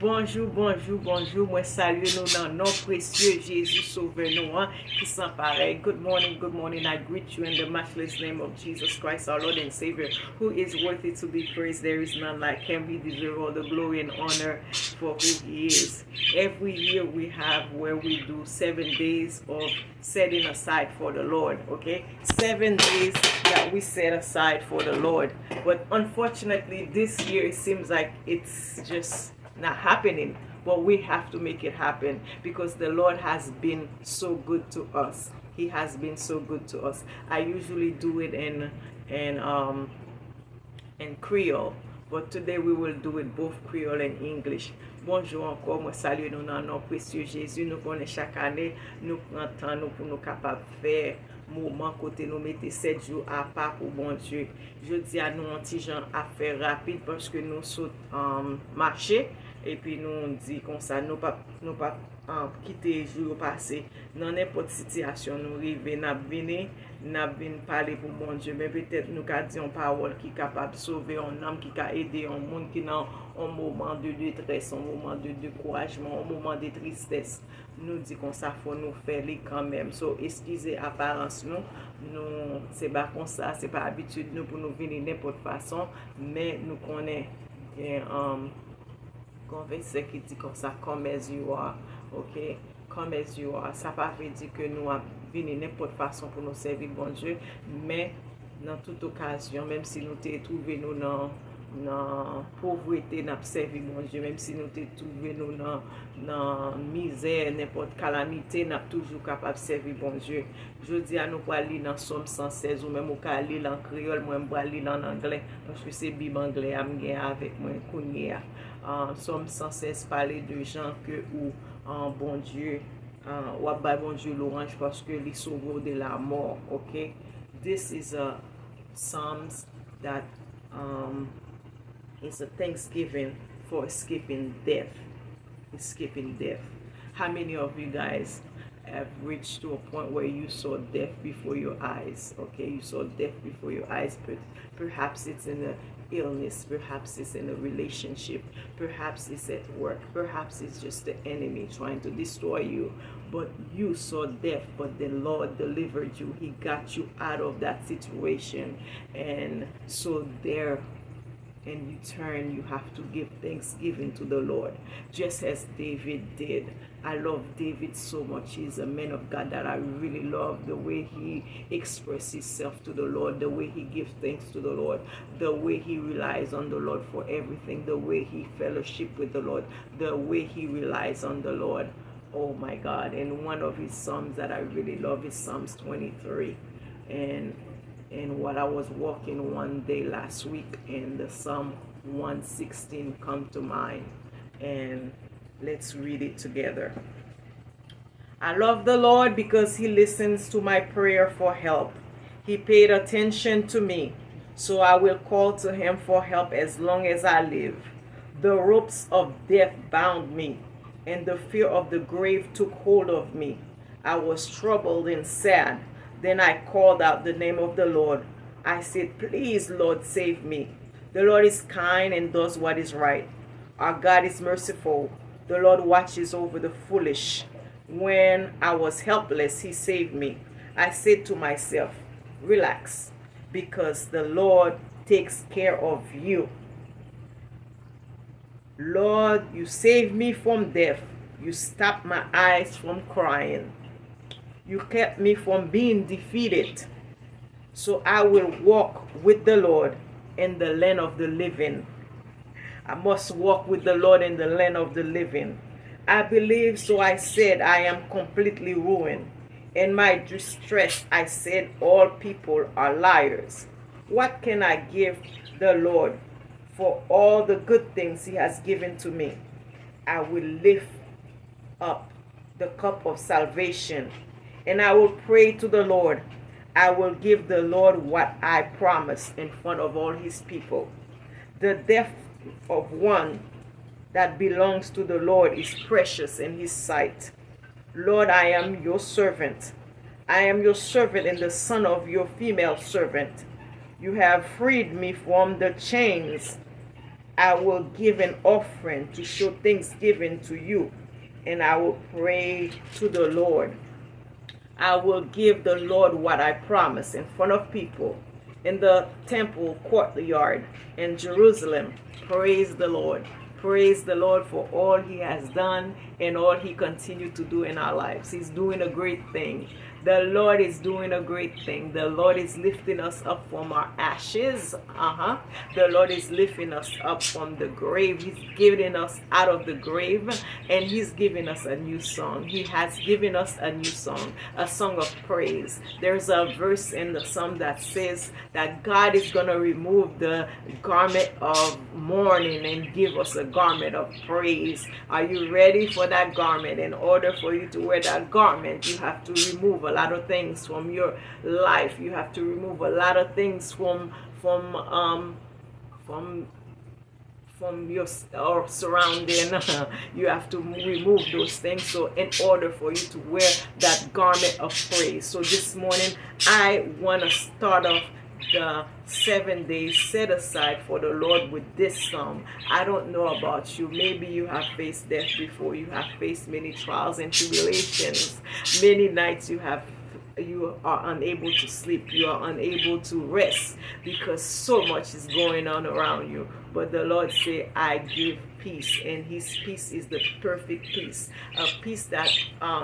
Bonjour, bonjour, bonjour. Moi salue nous dans nom précieux Jésus sauve nous qui sans pareil. Good morning. I greet you in the matchless name of Jesus Christ, our Lord and Savior, who is worthy to be praised. There is none like him. He deserves all the glory and honor for who he is. Every year we have where we do 7 days of setting aside for the Lord, okay? 7 days that we set aside for the Lord. But unfortunately, this year it seems like it's just not happening, but we have to make it happen because the Lord has been so good to us. He has been so good to us. I usually do it in Creole, but today we will do it both Creole and English. Bonjour encore, moi salue nous dans nom précieux Jésus. Nous connaissons chaque année, nous prenons temps nous pour nous capables de faire moment côté nous mettez 7 jours à part pour bon Dieu. Je dis à nous un petit genre à faire rapide parce que nous sommes marché et puis nous on dit comme ça nous pas quitter jour passé dans n'importe situation nous arriver n'a venir parler pour bon Dieu, mais peut-être nous ka dire une parole qui est capable de sauver un âme, qui a aider un monde qui dans un moment de détresse, un moment de découragement, un moment de tristesse. Nous dit qu'on ça faut nous faire les quand même. So excusez apparence nous c'est pas comme ça, c'est pas habitude nous pour nous venir n'importe façon, mais nous connaît converser qui dit comme ça, come as you are, ok, come as you are. Ça pas veut dire que nous venir n'importe façon pour nous servir bon Dieu, mais dans toute occasion, même si nous t'es trouvé nous dans pauvreté, n'a servi bon Dieu, même si nous t'es trouvé nous dans misère, n'importe calamité, n'a toujours capable de servir bon Dieu. Je dis à nous pour lire dans Somme 116 ou même au cas lire en créole, moi pour lire en anglais parce que c'est Bible anglais avec moi connait. Somme 116 parler de gens que ou bon Dieu ou bon Dieu l'orange parce que les sauve de la mort, okay? This is a Psalms that is a thanksgiving for escaping death. Escaping death. How many of you guys have reached to a point where you saw death before your eyes? Okay, you saw death before your eyes, but perhaps it's in a illness, perhaps it's in a relationship, perhaps it's at work, perhaps it's just the enemy trying to destroy you, but you saw death, but the Lord delivered you. He got you out of that situation. And so there, and you turn, you have to give thanksgiving to the Lord, just as David did. I love David so much. He's a man of God that I really love, the way he expresses himself to the Lord, the way he gives thanks to the Lord, the way he relies on the Lord for everything, the way he fellowship with the Lord, the way he relies on the Lord. Oh my God. And one of his psalms that I really love is Psalms 23. And while I was walking one day last week, and the Psalm 116 come to mind, and let's read it together. I love the Lord because he listens to my prayer for help. He paid attention to me, so I will call to him for help as long as I live. The ropes of death bound me, and the fear of the grave took hold of me. I was troubled and sad. Then I called out the name of the Lord. I said, please, Lord, save me. The Lord is kind and does what is right. Our God is merciful. The Lord watches over the foolish. When I was helpless, he saved me. I said to myself, relax, because the Lord takes care of you. Lord, you saved me from death. You stopped my eyes from crying. You kept me from being defeated. So I will walk with the Lord in the land of the living. I must walk with the Lord in the land of the living. I believe, so I said, I am completely ruined. In my distress, I said, all people are liars. What can I give the Lord for all the good things he has given to me? I will lift up the cup of salvation, and I will pray to the Lord. I will give the Lord what I promised in front of all his people. The death of one that belongs to the Lord is precious in his sight. Lord, I am your servant. I am your servant and the son of your female servant. You have freed me from the chains I will give an offering to show thanksgiving to you, and I will pray to the Lord. I will give the Lord what I promised in front of people in the temple courtyard in Jerusalem. Praise the Lord. Praise the Lord for all he has done and all he continues to do in our lives. He's doing a great thing. The Lord is doing a great thing. The Lord is lifting us up from our ashes. The Lord is lifting us up from the grave. He's giving us out of the grave, and he's giving us a new song. He has given us a new song, a song of praise. There's a verse in the psalm that says that God is going to remove the garment of mourning and give us a garment of praise. Are you ready for that garment? In order for you to wear that garment, you have to remove a lot of things from your life. You have to remove a lot of things from your surrounding. You have to remove those things, so in order for you to wear that garment of praise. So this morning I want to start off the 7 days set aside for the Lord with this psalm. I don't know about you. Maybe you have faced death before. You have faced many trials and tribulations. Many nights you are unable to sleep. You are unable to rest because so much is going on around you. But the Lord say, I give peace, and his peace is the perfect peace, a peace that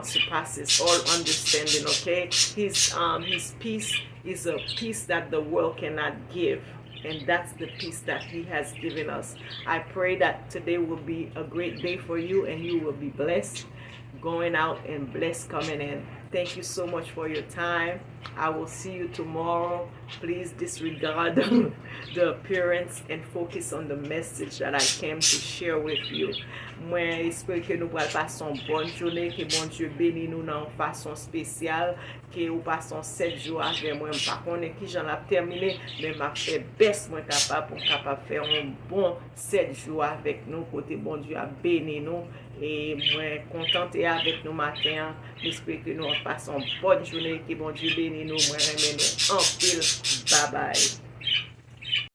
surpasses all understanding. Okay, his peace is a peace that the world cannot give, and that's the peace that he has given us. I pray that today will be a great day for you, and you will be blessed going out and blessed coming in. Thank you so much for your time. I will see you tomorrow. Please disregard the appearance and focus on the message that I came to share with you. Mwen espère que nous allons passer une bonne journée, que bon Dieu bénisse nous dans une façon spéciale, que nous passons 7 jours avec moi. Par contre, qui j'en ai terminé, mais m'a fait best moi capable pour capable faire un bon 7 jours avec nous, côté bon Dieu a béni nous. Et moi contente avec nous matin. J'espère que nous passons une bonne journée, que bon Dieu bénisse nous. Moi remets nous en pile. Bye bye.